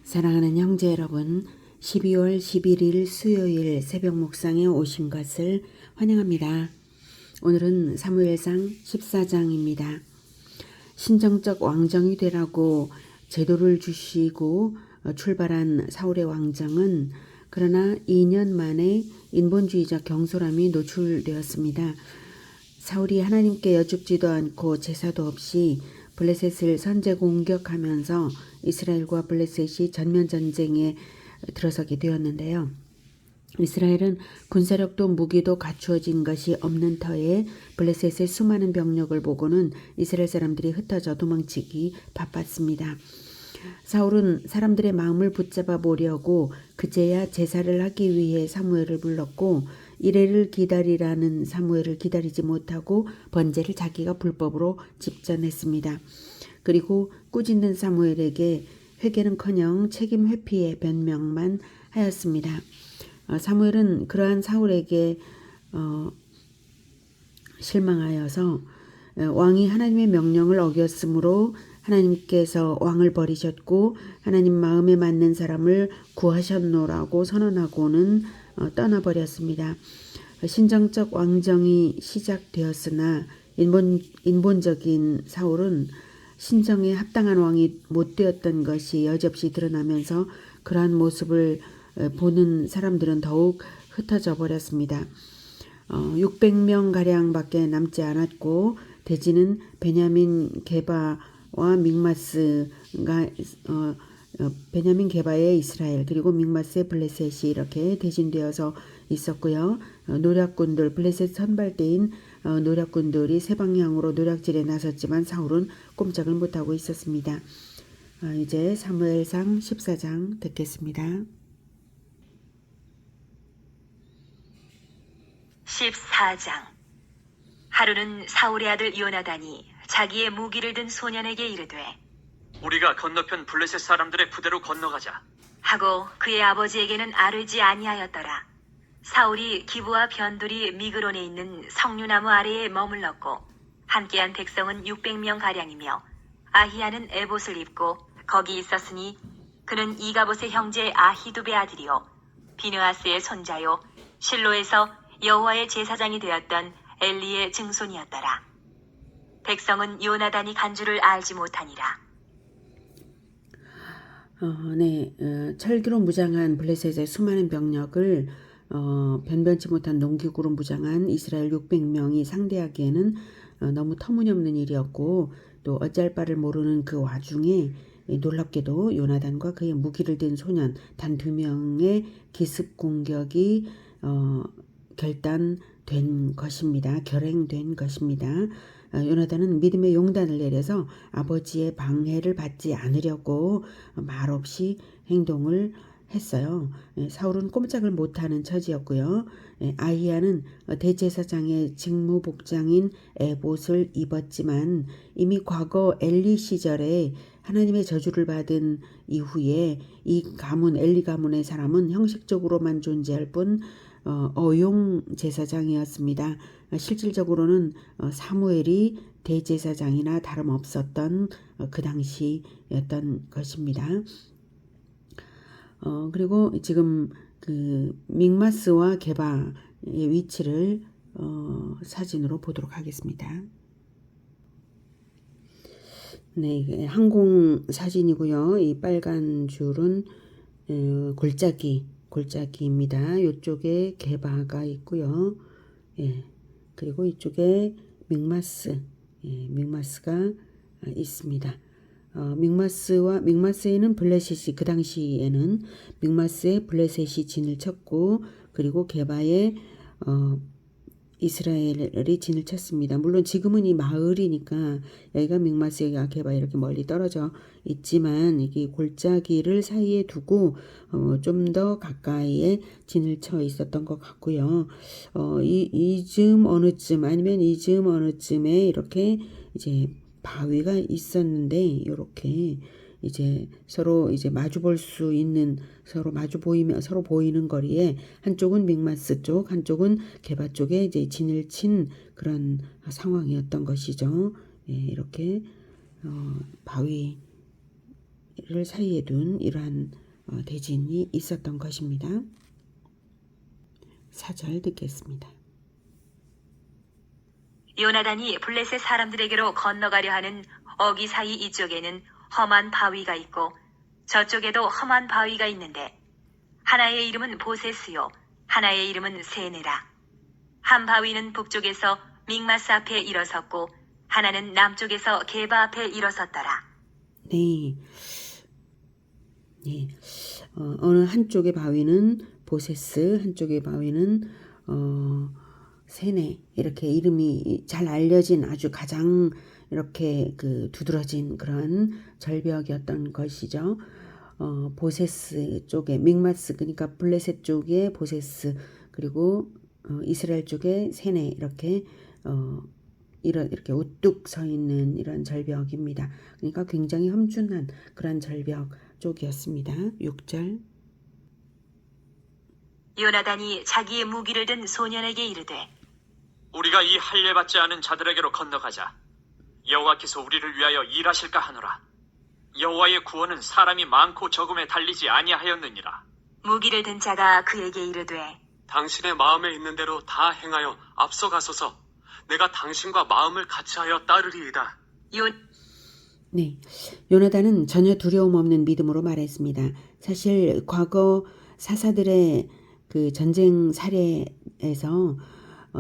사랑하는 형제 여러분, 12월 11일 수요일 새벽 묵상에 오신 것을 환영합니다. 오늘은 사무엘상 14장입니다. 신정적 왕정이 되라고 제도를 주시고 출발한 사울의 왕정은 그러나 2년 만에 인본주의적 경솔함이 노출되었습니다. 사울이 하나님께 여쭙지도 않고 제사도 없이 블레셋을 선제 공격하면서 이스라엘과 블레셋이 전면전쟁에 들어서게 되었는데요. 이스라엘은 군사력도 무기도 갖추어진 것이 없는 터에 블레셋의 수많은 병력을 보고는 이스라엘 사람들이 흩어져 도망치기 바빴습니다. 사울은 사람들의 마음을 붙잡아 보려고 그제야 제사를 하기 위해 사무엘을 불렀고 이래를 기다리라는 사무엘을 기다리지 못하고 번제를 자기가 불법으로 집전했습니다. 그리고 꾸짖는 사무엘에게 회개는커녕 책임 회피의 변명만 하였습니다. 사무엘은 그러한 사울에게 실망하여서 왕이 하나님의 명령을 어겼으므로 하나님께서 왕을 버리셨고 하나님 마음에 맞는 사람을 구하셨노라고 선언하고는 떠나버렸습니다. 신정적 왕정이 시작되었으나 인본적인 사울은 신정에 합당한 왕이 못 되었던 것이 여지없이 드러나면서 그러한 모습을 보는 사람들은 더욱 흩어져 버렸습니다. 600명가량밖에 남지 않았고 대지는 베냐민 게바와 믹마스가 베냐민 게바의 이스라엘 그리고 믹마스의 블레셋이 이렇게 대진되어서 있었고요. 노략군들 블레셋 선발대인 노략군들이 세 방향으로 노략질에 나섰지만 사울은 꼼짝을 못하고 있었습니다. 이제 사무엘상 14장 듣겠습니다. 14장. 하루는 사울의 아들 요나단이 자기의 무기를 든 소년에게 이르되 우리가 건너편 블레셋 사람들의 부대로 건너가자. 하고 그의 아버지에게는 아뢰지 아니하였더라. 사울이 기브와 변두리 미그론에 있는 석류나무 아래에 머물렀고 함께한 백성은 600명가량이며 아히야는 에봇을 입고 거기 있었으니 그는 이가봇의 형제 아히두베 아들이요 비느하스의 손자요 실로에서 여호와의 제사장이 되었던 엘리의 증손이었더라. 백성은 요나단이 간 줄을 알지 못하니라. 철기로 무장한 블레셋의 수많은 병력을 변변치 못한 농기구로 무장한 이스라엘 600명이 상대하기에는 너무 터무니없는 일이었고 또 어찌할 바를 모르는 그 와중에 놀랍게도 요나단과 그의 무기를 든 소년 단 2명의 기습 공격이 결단된 것입니다. 결행된 것입니다. 요나단은 믿음의 용단을 내려서 아버지의 방해를 받지 않으려고 말없이 행동을 했어요. 사울은 꼼짝을 못하는 처지였고요. 아히야는 대제사장의 직무복장인 에봇을 입었지만 이미 과거 엘리 시절에 하나님의 저주를 받은 이후에 이 가문 엘리 가문의 사람은 형식적으로만 존재할 뿐 어용 제사장이었습니다. 실질적으로는 사무엘이 대제사장이나 다름없었던 그 당시였던 것입니다. 그리고 지금 그 믹마스와 게바의 위치를 사진으로 보도록 하겠습니다. 네, 이게 항공 사진이고요. 이 빨간 줄은 골짜기입니다. 이쪽에 게바가 있고요. 그리고 이쪽에 믹마스가 있습니다. 믹마스에는 블레셋이 그 당시에는 믹마스에 블레셋이 진을 쳤고 그리고 게바에 이스라엘이 진을 쳤습니다. 물론 지금은 이 마을이니까 여기가 믹마스 여기가 게바 이렇게 멀리 떨어져 있지만 이게 골짜기를 사이에 두고 좀 더 가까이에 진을 쳐 있었던 것 같고요. 이쯤 어느쯤 아니면 이쯤 어느쯤에 이렇게 이제 바위가 있었는데 이렇게 이제 서로 이제 마주 볼 수 있는 서로 보이는 거리에 한쪽은 믹마스 쪽, 한쪽은 게바 쪽에 이제 진을 친 그런 상황이었던 것이죠. 이렇게 바위 사이에 둔 이러한 대진이 있었던 것입니다. 4절 듣겠습니다. 요나단이 블레셋 사람들에게로 건너가려 하는 어기 사이 이쪽에는 험한 바위가 있고 저쪽에도 험한 바위가 있는데 하나의 이름은 보세스요 하나의 이름은 세네라. 한 바위는 북쪽에서 믹마스 앞에 일어섰고 하나는 남쪽에서 게바 앞에 일어섰더라. 네. 네. 어느 한쪽의 바위는 보세스, 한쪽의 바위는 세네. 이렇게 이름이 잘 알려진 아주 가장 이렇게 그 두드러진 그런 절벽이었던 것이죠. 보세스 쪽에 믹마스, 그러니까 블레셋 쪽에 보세스, 그리고 이스라엘 쪽에 세네, 이렇게 이렇게 우뚝 서 있는 이런 절벽입니다. 그러니까 굉장히 험준한 그런 절벽 쪽이었습니다. 6절. 요나단이 자기의 무기를 든 소년에게 이르되 우리가 이 할례받지 않은 자들에게로 건너가자. 여호와께서 우리를 위하여 일하실까 하노라. 여호와의 구원은 사람이 많고 적음에 달리지 아니하였느니라. 무기를 든 자가 그에게 이르되 당신의 마음에 있는 대로 다 행하여 앞서가소서. 내가 당신과 마음을 같이하여 따르리이다. 네, 요나단은 전혀 두려움 없는 믿음으로 말했습니다. 사실 과거 사사들의 그 전쟁 사례에서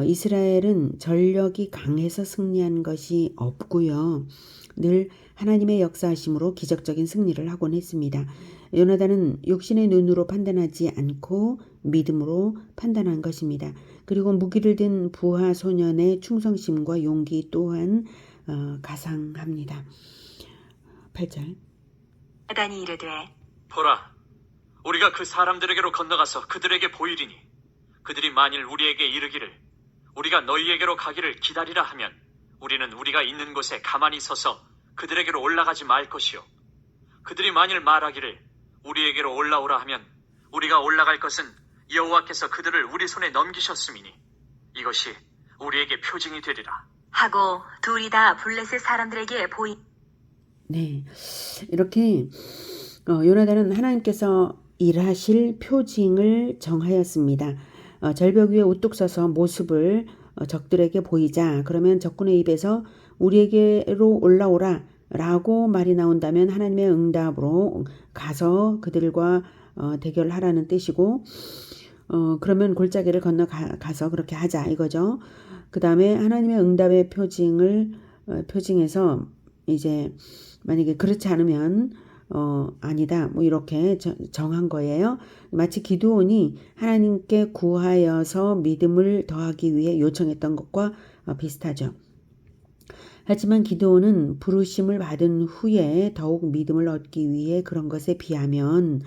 이스라엘은 전력이 강해서 승리한 것이 없고요. 늘 하나님의 역사하심으로 기적적인 승리를 하곤 했습니다. 요나단은 육신의 눈으로 판단하지 않고 믿음으로 판단한 것입니다. 그리고 무기를 든 부하 소년의 충성심과 용기 또한 가상합니다. 8절. 요나단이 이르되 보라, 우리가 그 사람들에게로 건너가서 그들에게 보이리니 그들이 만일 우리에게 이르기를 우리가 너희에게로 가기를 기다리라 하면 우리는 우리가 있는 곳에 가만히 서서 그들에게로 올라가지 말 것이요. 그들이 만일 말하기를 우리에게로 올라오라 하면 우리가 올라갈 것은 여호와께서 그들을 우리 손에 넘기셨음이니 이것이 우리에게 표징이 되리라. 하고 둘이 다 블레셋 사람들에게 네, 이렇게 요나단은 하나님께서 일하실 표징을 정하였습니다. 절벽 위에 우뚝 서서 모습을 적들에게 보이자 그러면 적군의 입에서 우리에게로 올라오라 라고 말이 나온다면 하나님의 응답으로 가서 그들과 대결하라는 뜻이고 그러면 골짜기를 건너가서 그렇게 하자 이거죠. 그 다음에 하나님의 응답의 표징에서 이제 만약에 그렇지 않으면 아니다 뭐 이렇게 정한 거예요. 마치 기드온이 하나님께 구하여서 믿음을 더하기 위해 요청했던 것과 비슷하죠. 하지만 기드온은 부르심을 받은 후에 더욱 믿음을 얻기 위해 그런 것에 비하면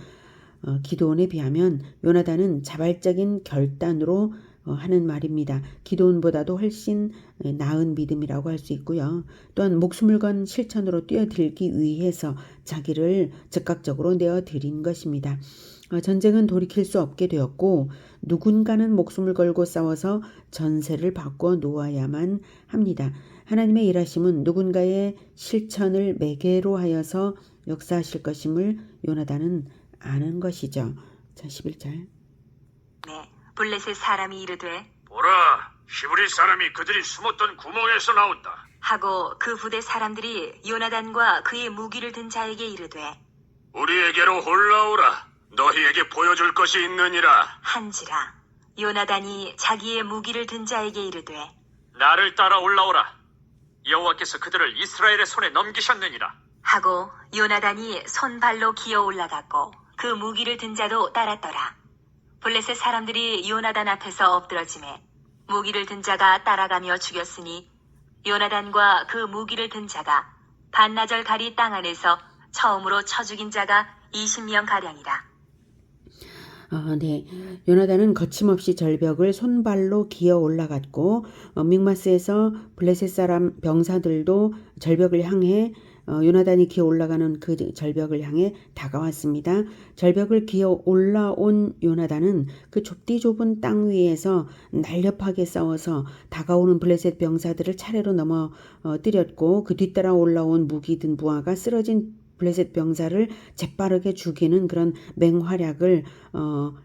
기드온에 비하면 요나단은 자발적인 결단으로 하는 말입니다. 기드온보다도 훨씬 나은 믿음이라고 할 수 있고요. 또한 목숨을 건 실천으로 뛰어들기 위해서 자기를 즉각적으로 내어드린 것입니다. 전쟁은 돌이킬 수 없게 되었고 누군가는 목숨을 걸고 싸워서 전세를 바꿔 놓아야만 합니다. 하나님의 일하심은 누군가의 실천을 매개로 하여서 역사하실 것임을 요나단은 아는 것이죠. 자, 11절. 네, 블레셋 사람이 이르되 보라, 히브리 사람이 그들이 숨었던 구멍에서 나온다. 하고 그 부대 사람들이 요나단과 그의 무기를 든 자에게 이르되 우리에게로 올라오라. 너희에게 보여줄 것이 있느니라. 한지라. 요나단이 자기의 무기를 든 자에게 이르되 나를 따라 올라오라. 여호와께서 그들을 이스라엘의 손에 넘기셨느니라. 하고 요나단이 손발로 기어 올라갔고 그 무기를 든 자도 따랐더라. 블레셋 사람들이 요나단 앞에서 엎드러지매 무기를 든 자가 따라가며 죽였으니 요나단과 그 무기를 든 자가 반나절 가리 땅 안에서 처음으로 쳐 죽인 자가 20명 가량이라. 네, 요나단은 거침없이 절벽을 손발로 기어 올라갔고 믹마스에서 블레셋 사람 병사들도 절벽을 향해 요나단이 기어 올라가는 그 절벽을 향해 다가왔습니다. 절벽을 기어 올라온 요나단은 그 좁디 좁은 땅 위에서 날렵하게 싸워서 다가오는 블레셋 병사들을 차례로 넘어뜨렸고 그 뒤따라 올라온 무기 든 부하가 쓰러진 블레셋 병사를 재빠르게 죽이는 그런 맹활약을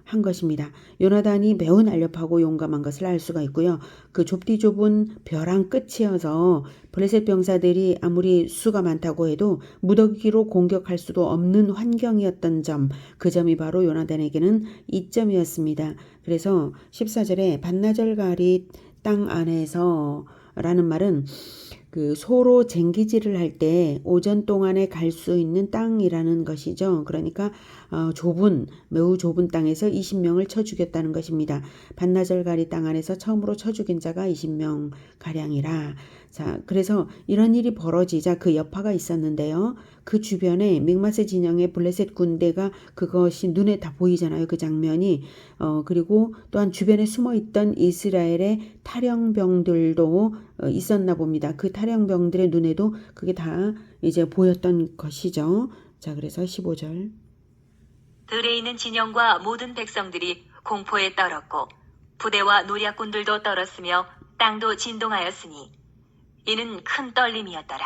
한 것입니다. 요나단이 매우 날렵하고 용감한 것을 알 수가 있고요. 그 좁디 좁은 벼랑 끝이어서 블레셋 병사들이 아무리 수가 많다고 해도 무더기로 공격할 수도 없는 환경이었던 점, 그 점이 바로 요나단에게는 이점이었습니다. 그래서 14절에 반나절가리 땅 안에서 라는 말은 그 소로 쟁기질을 할 때 오전 동안에 갈 수 있는 땅이라는 것이죠. 그러니까 매우 좁은 땅에서 20명을 쳐 죽였다는 것입니다. 반나절가리 땅 안에서 처음으로 쳐 죽인 자가 20명 가량이라. 자, 그래서 이런 일이 벌어지자 그 여파가 있었는데요. 그 주변에 mik마세 진영의 블레셋 군대가 그것이 눈에 다 보이잖아요. 그 장면이. 그리고 또한 주변에 숨어있던 이스라엘의 탈영병들도 있었나 봅니다. 그 탈영병들의 눈에도 그게 다 이제 보였던 것이죠. 자, 그래서 15절. 들에 있는 진영과 모든 백성들이 공포에 떨었고 부대와 노략군들도 떨었으며 땅도 진동하였으니 이는 큰 떨림이었더라.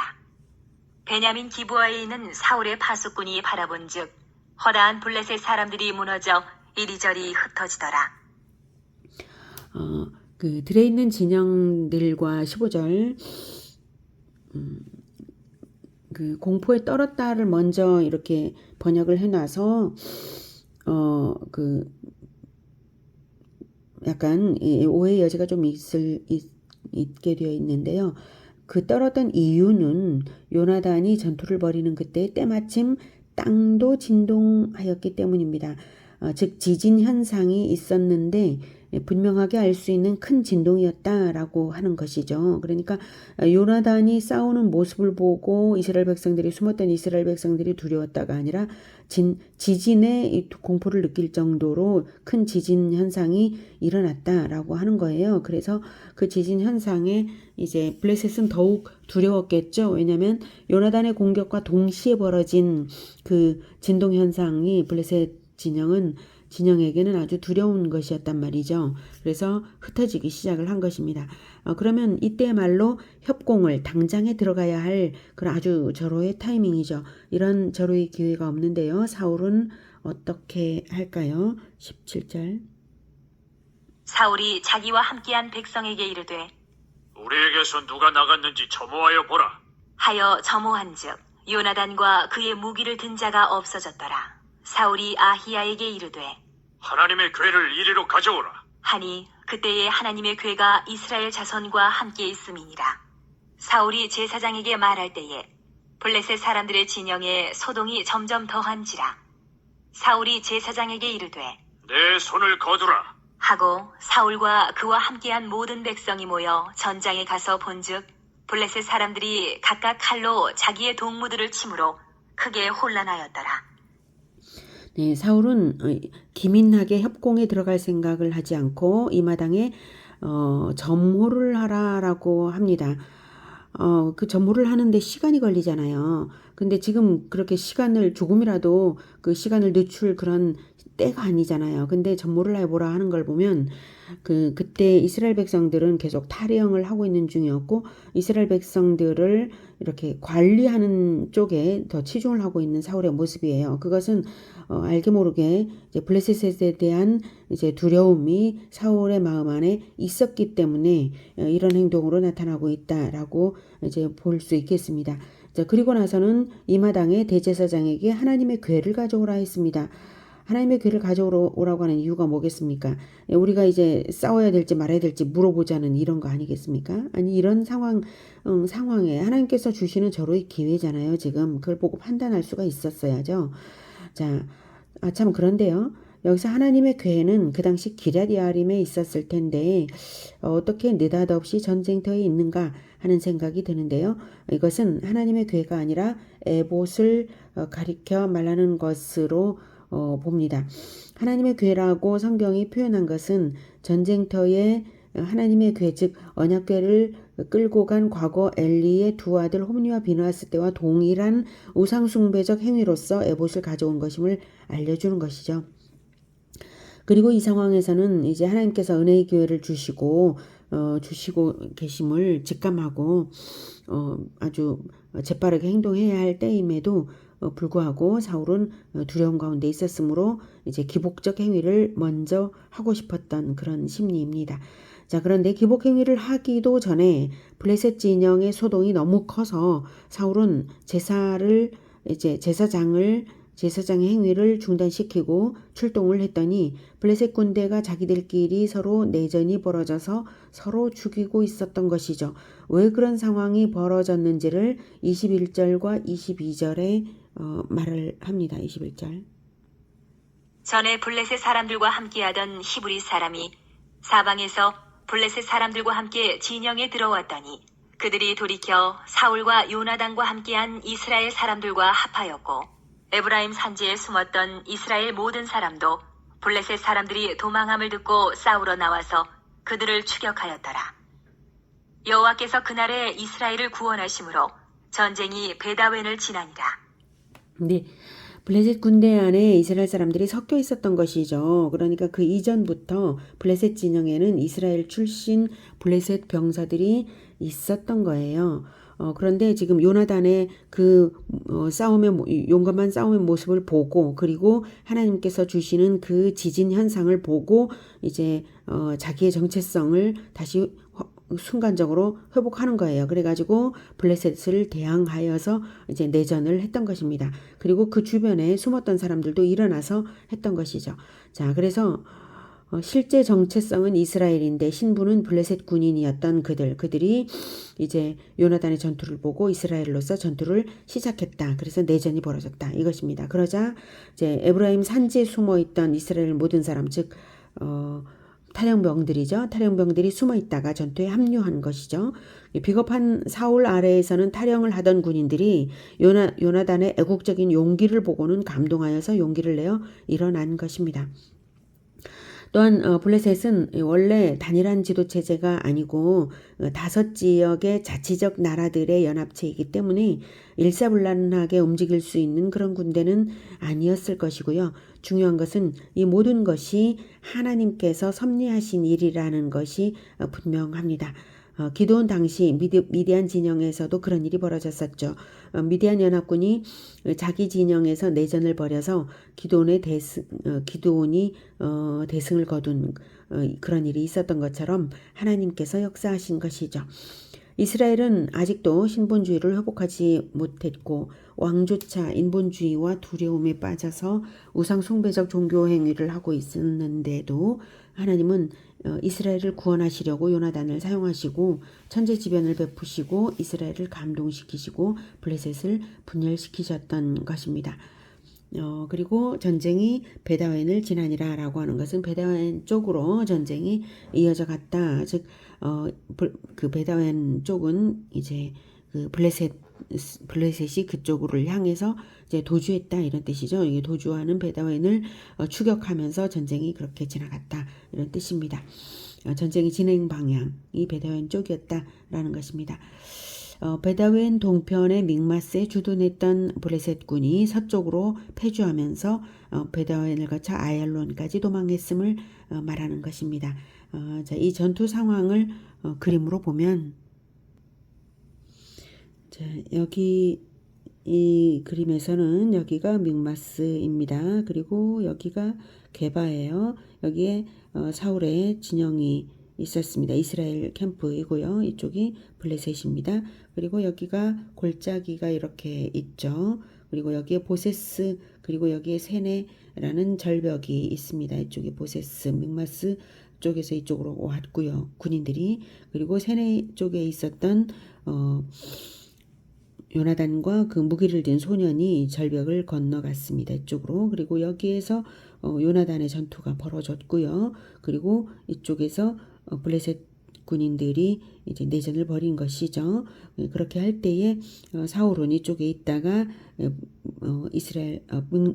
베냐민 기브아에 있는 사울의 파수꾼이 바라본즉 허다한 블레셋 사람들이 무너져 이리저리 흩어지더라. 그 들에 있는 진영들과 15절 그 공포에 떨었다를 먼저 이렇게 번역을 해놔서 그 약간 오해 여지가 좀 있게 되어 있는데요. 그 떨었던 이유는 요나단이 전투를 벌이는 그때 때마침 땅도 진동하였기 때문입니다. 즉 지진 현상이 있었는데 분명하게 알 수 있는 큰 진동이었다라고 하는 것이죠. 그러니까 요나단이 싸우는 모습을 보고 이스라엘 백성들이 숨었던 이스라엘 백성들이 두려웠다가 아니라 지진의 공포를 느낄 정도로 큰 지진 현상이 일어났다라고 하는 거예요. 그래서 그 지진 현상에 이제 블레셋은 더욱 두려웠겠죠. 왜냐하면 요나단의 공격과 동시에 벌어진 그 진동 현상이 블레셋 진영에게는 아주 두려운 것이었단 말이죠. 그래서 흩어지기 시작을 한 것입니다. 그러면 이때 말로 협공을 당장에 들어가야 할 그런 아주 절호의 타이밍이죠. 이런 절호의 기회가 없는데요. 사울은 어떻게 할까요? 17절. 사울이 자기와 함께한 백성에게 이르되 우리에게서 누가 나갔는지 점호하여 보라. 하여 점호한즉 요나단과 그의 무기를 든 자가 없어졌더라. 사울이 아히야에게 이르되 하나님의 궤를 이리로 가져오라. 하니 그때에 하나님의 궤가 이스라엘 자손과 함께 있음이니라. 사울이 제사장에게 말할 때에 블레셋 사람들의 진영에 소동이 점점 더한지라. 사울이 제사장에게 이르되 내 손을 거두라. 하고 사울과 그와 함께한 모든 백성이 모여 전장에 가서 본즉 블레셋 사람들이 각각 칼로 자기의 동무들을 치므로 크게 혼란하였더라. 네, 사울은 기민하게 협공에 들어갈 생각을 하지 않고 이 마당에 점호를 하라라고 합니다. 그 점호를 하는데 시간이 걸리잖아요. 근데 지금 그렇게 시간을 조금이라도 그 시간을 늦출 그런 때가 아니잖아요. 근데 점호를 해보라 하는 걸 보면 그때 이스라엘 백성들은 계속 탈영을 하고 있는 중이었고 이스라엘 백성들을 이렇게 관리하는 쪽에 더 치중을 하고 있는 사울의 모습이에요. 그것은 알게 모르게 이제 블레셋에 대한 이제 두려움이 사울의 마음 안에 있었기 때문에 이런 행동으로 나타나고 있다라고 이제 볼 수 있겠습니다. 자, 그리고 나서는 이 마당에 대제사장에게 하나님의 궤를 가져오라 했습니다. 하나님의 궤를 가져오라고 하는 이유가 뭐겠습니까? 우리가 이제 싸워야 될지 말아야 될지 물어보자는 이런 거 아니겠습니까? 아니 이런 상황에 하나님께서 주시는 절호의 기회잖아요. 지금 그걸 보고 판단할 수가 있었어야죠. 자, 참 그런데요. 여기서 하나님의 궤는 그 당시 기럇야림에 있었을 텐데 어떻게 느닷없이 전쟁터에 있는가 하는 생각이 드는데요. 이것은 하나님의 궤가 아니라 에봇을 가리켜 말하는 것으로 봅니다. 하나님의 궤라고 성경이 표현한 것은 전쟁터에 하나님의 궤, 즉 언약궤를 끌고 간 과거 엘리의 두 아들 홈니와 비느하스 때와 동일한 우상숭배적 행위로서 에봇을 가져온 것임을 알려주는 것이죠. 그리고 이 상황에서는 이제 하나님께서 은혜의 기회를 주시고 계심을 직감하고 아주 재빠르게 행동해야 할 때임에도 불구하고 사울은 두려움 가운데 있었으므로 이제 기복적 행위를 먼저 하고 싶었던 그런 심리입니다. 자, 그런데 기복 행위를 하기도 전에 블레셋 진영의 소동이 너무 커서 사울은 제사장의 행위를 중단시키고 출동을 했더니 블레셋 군대가 자기들끼리 서로 내전이 벌어져서 서로 죽이고 있었던 것이죠. 왜 그런 상황이 벌어졌는지를 21절과 22절에 말을 합니다. 21절. 전에 블레셋 사람들과 함께하던 히브리 사람이 사방에서 블레셋 사람들과 함께 진영에 들어왔더니 그들이 돌이켜 사울과 요나단과 함께한 이스라엘 사람들과 합하였고 에브라임 산지에 숨었던 이스라엘 모든 사람도 블레셋 사람들이 도망함을 듣고 싸우러 나와서 그들을 추격하였더라. 여호와께서 그날에 이스라엘을 구원하심으로 전쟁이 베다웬을 지나니라. 근데 블레셋 군대 안에 이스라엘 사람들이 섞여 있었던 것이죠. 그러니까 그 이전부터 블레셋 진영에는 이스라엘 출신 블레셋 병사들이 있었던 거예요. 그런데 지금 요나단의 그 용감한 싸움의 모습을 보고 그리고 하나님께서 주시는 그 지진 현상을 보고 이제 자기의 정체성을 다시 순간적으로 회복하는 거예요. 그래가지고 블레셋을 대항하여서 이제 내전을 했던 것입니다. 그리고 그 주변에 숨었던 사람들도 일어나서 했던 것이죠. 자, 그래서 실제 정체성은 이스라엘인데 신부는 블레셋 군인이었던 그들이 이제 요나단의 전투를 보고 이스라엘로서 전투를 시작했다. 그래서 내전이 벌어졌다. 이것입니다. 그러자 이제 에브라임 산지에 숨어 있던 이스라엘 모든 사람, 즉 탈영병들이죠. 탈영병들이 숨어 있다가 전투에 합류한 것이죠. 비겁한 사울 아래에서는 탈영을 하던 군인들이 요나단의 애국적인 용기를 보고는 감동하여서 용기를 내어 일어난 것입니다. 또한 블레셋은 원래 단일한 지도체제가 아니고 5지역의 자치적 나라들의 연합체이기 때문에 일사불란하게 움직일 수 있는 그런 군대는 아니었을 것이고요. 중요한 것은 이 모든 것이 하나님께서 섭리하신 일이라는 것이 분명합니다. 기드온 당시 미디안 진영에서도 그런 일이 벌어졌었죠. 미디안 연합군이 자기 진영에서 내전을 벌여서 기드온이 대승을 거둔 그런 일이 있었던 것처럼 하나님께서 역사하신 것이죠. 이스라엘은 아직도 신본주의를 회복하지 못했고 왕조차 인본주의와 두려움에 빠져서 우상 숭배적 종교 행위를 하고 있었는데도 하나님은 이스라엘을 구원하시려고 요나단을 사용하시고 천재지변을 베푸시고 이스라엘을 감동시키시고 블레셋을 분열시키셨던 것입니다. 그리고 전쟁이 베다웬을 지나니라 라고 하는 것은 베다웬 쪽으로 전쟁이 이어져 갔다. 즉, 그 베다웬 쪽은 이제 그 블레셋이 그쪽으로 향해서 이제 도주했다 이런 뜻이죠. 이게 도주하는 베다웬을 추격하면서 전쟁이 그렇게 지나갔다 이런 뜻입니다. 전쟁의 진행 방향이 베다웬 쪽이었다라는 것입니다. 베다웬 동편의 믹마스에 주둔했던 블레셋군이 서쪽으로 패주하면서 베다웬을 거쳐 아얄론까지 도망했음을 말하는 것입니다. 자, 이 전투 상황을 그림으로 보면 자, 여기 이 그림에서는 여기가 믹마스입니다. 그리고 여기가 게바예요. 여기에 사울의 진영이 있었습니다. 이스라엘 캠프이고요. 이쪽이 블레셋입니다. 그리고 여기가 골짜기가 이렇게 있죠. 그리고 여기에 보세스 그리고 여기에 세네라는 절벽이 있습니다. 이쪽이 보세스 믹마스 쪽에서 이쪽으로 왔고요. 군인들이 그리고 세네 쪽에 있었던 요나단과 그 무기를 든 소년이 절벽을 건너갔습니다. 이쪽으로. 그리고 여기에서 요나단의 전투가 벌어졌고요. 그리고 이쪽에서 블레셋 군인들이 이제 내전을 벌인 것이죠. 그렇게 할 때에 사울은 이쪽에 있다가 이스라엘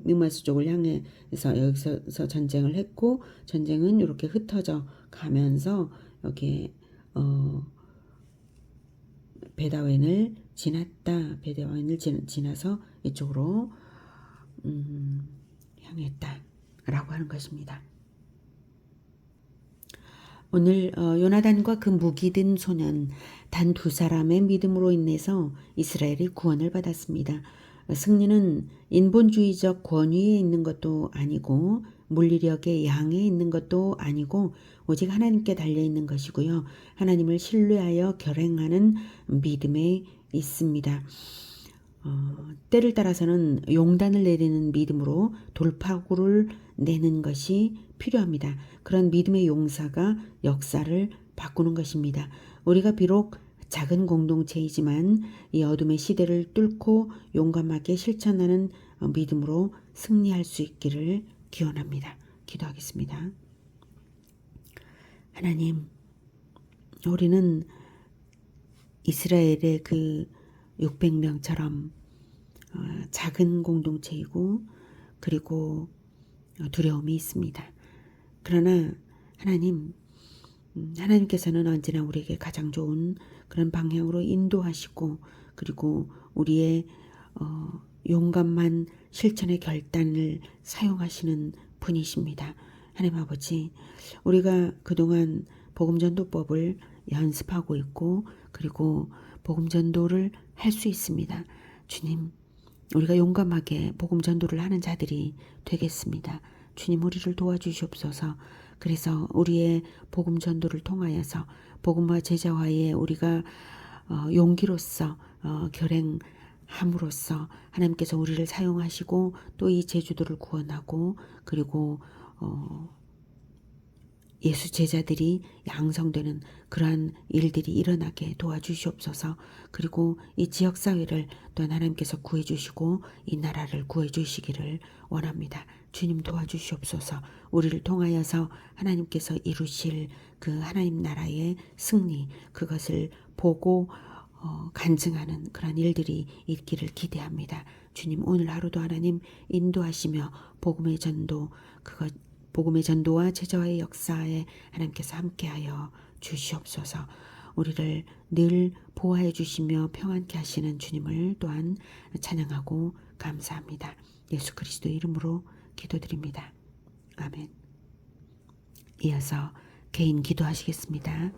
믹마스 쪽을 향해서 여기서 전쟁을 했고 전쟁은 이렇게 흩어져 가면서 여기에 베다웬을 지났다. 베다웬을 지나서 이쪽으로 향했다라고 하는 것입니다. 오늘 요나단과 그 무기든 소년 단 2사람의 믿음으로 인해서 이스라엘이 구원을 받았습니다. 승리는 인본주의적 권위에 있는 것도 아니고 물리력의 양에 있는 것도 아니고 오직 하나님께 달려 있는 것이고요. 하나님을 신뢰하여 결행하는 믿음에 있습니다. 때를 따라서는 용단을 내리는 믿음으로 돌파구를 내는 것이 필요합니다. 그런 믿음의 용사가 역사를 바꾸는 것입니다. 우리가 비록 작은 공동체이지만 이 어둠의 시대를 뚫고 용감하게 실천하는 믿음으로 승리할 수 있기를 기원합니다. 기도하겠습니다. 하나님, 우리는 이스라엘의 그 600명처럼 작은 공동체이고 그리고 두려움이 있습니다. 그러나 하나님께서는 언제나 우리에게 가장 좋은 그런 방향으로 인도하시고 그리고 우리의 용감한 실천의 결단을 사용하시는 분이십니다. 하나님 아버지, 우리가 그동안 복음전도법을 연습하고 있고 그리고 복음전도를 할 수 있습니다. 주님, 우리가 용감하게 복음전도를 하는 자들이 되겠습니다. 주님, 우리를 도와주시옵소서. 그래서 우리의 복음전도를 통하여서 복음과 제자화에 우리가 용기로서 결행함으로써 하나님께서 우리를 사용하시고 또 이 제주도를 구원하고 그리고 예수 제자들이 양성되는 그러한 일들이 일어나게 도와주시옵소서. 그리고 이 지역사회를 또한 하나님께서 구해주시고 이 나라를 구해주시기를 원합니다. 주님 도와주시옵소서. 우리를 통하여서 하나님께서 이루실 그 하나님 나라의 승리, 그것을 보고 간증하는 그런 일들이 있기를 기대합니다. 주님, 오늘 하루도 하나님 인도하시며 복음의 전도와 제자와의 역사에 하나님께서 함께하여 주시옵소서. 우리를 늘 보호해 주시며 평안케 하시는 주님을 또한 찬양하고 감사합니다. 예수 그리스도 이름으로 기도드립니다. 아멘. 이어서 개인 기도하시겠습니다.